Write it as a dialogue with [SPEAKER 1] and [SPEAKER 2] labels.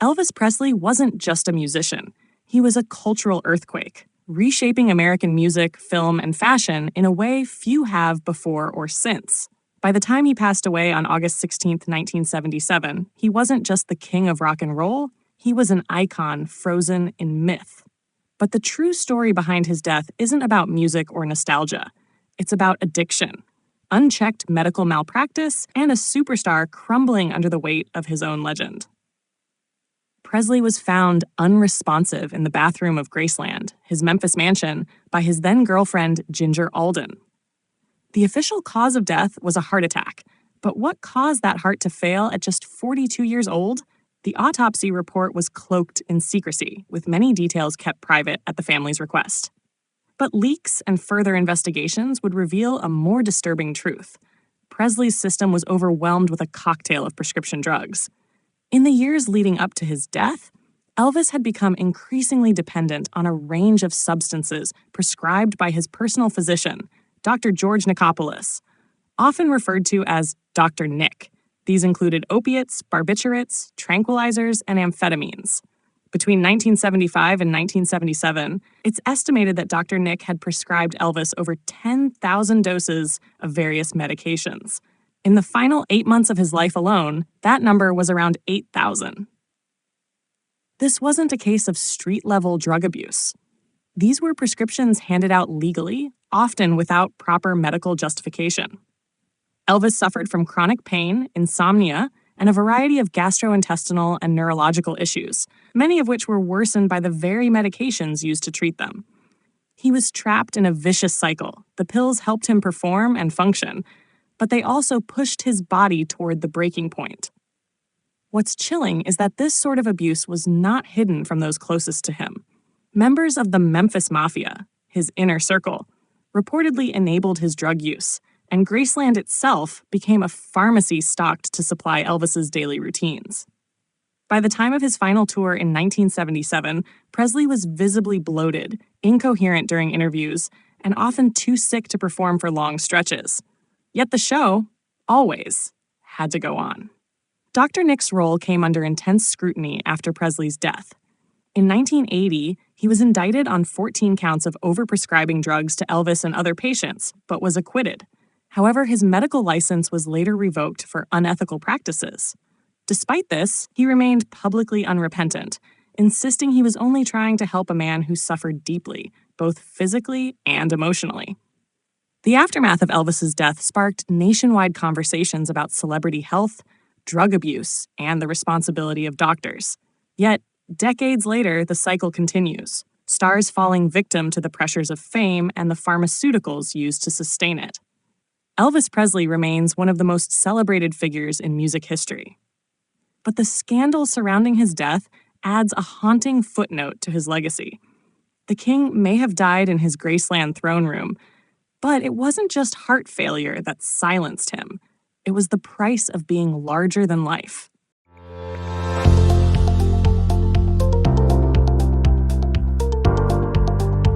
[SPEAKER 1] Elvis Presley wasn't just a musician. He was a cultural earthquake, reshaping American music, film, and fashion in a way few have before or since. By the time he passed away on August 16, 1977, he wasn't just the king of rock and roll, he was an icon frozen in myth. But the true story behind his death isn't about music or nostalgia. It's about addiction, unchecked medical malpractice, and a superstar crumbling under the weight of his own legend. Presley was found unresponsive in the bathroom of Graceland, his Memphis mansion, by his then-girlfriend Ginger Alden. The official cause of death was a heart attack, but what caused that heart to fail at just 42 years old? The autopsy report was cloaked in secrecy, with many details kept private at the family's request. But leaks and further investigations would reveal a more disturbing truth. Presley's system was overwhelmed with a cocktail of prescription drugs. In the years leading up to his death, Elvis had become increasingly dependent on a range of substances prescribed by his personal physician, Dr. George Nicopolis, often referred to as Dr. Nick. These included opiates, barbiturates, tranquilizers, and amphetamines. Between 1975 and 1977, it's estimated that Dr. Nick had prescribed Elvis over 10,000 doses of various medications. In the final 8 months of his life alone, that number was around 8,000. This wasn't a case of street-level drug abuse. These were prescriptions handed out legally, often without proper medical justification. Elvis suffered from chronic pain, insomnia, and a variety of gastrointestinal and neurological issues, many of which were worsened by the very medications used to treat them. He was trapped in a vicious cycle. The pills helped him perform and function, but they also pushed his body toward the breaking point. What's chilling is that this sort of abuse was not hidden from those closest to him. Members of the Memphis Mafia, his inner circle, reportedly enabled his drug use, and Graceland itself became a pharmacy stocked to supply Elvis's daily routines. By the time of his final tour in 1977, Presley was visibly bloated, incoherent during interviews, and often too sick to perform for long stretches. Yet the show, always, had to go on. Dr. Nick's role came under intense scrutiny after Presley's death. In 1980, he was indicted on 14 counts of overprescribing drugs to Elvis and other patients, but was acquitted. However, his medical license was later revoked for unethical practices. Despite this, he remained publicly unrepentant, insisting he was only trying to help a man who suffered deeply, both physically and emotionally. The aftermath of Elvis's death sparked nationwide conversations about celebrity health, drug abuse, and the responsibility of doctors. Yet, decades later, the cycle continues, stars falling victim to the pressures of fame and the pharmaceuticals used to sustain it. Elvis Presley remains one of the most celebrated figures in music history. But the scandal surrounding his death adds a haunting footnote to his legacy. The king may have died in his Graceland throne room, but it wasn't just heart failure that silenced him. It was the price of being larger than life.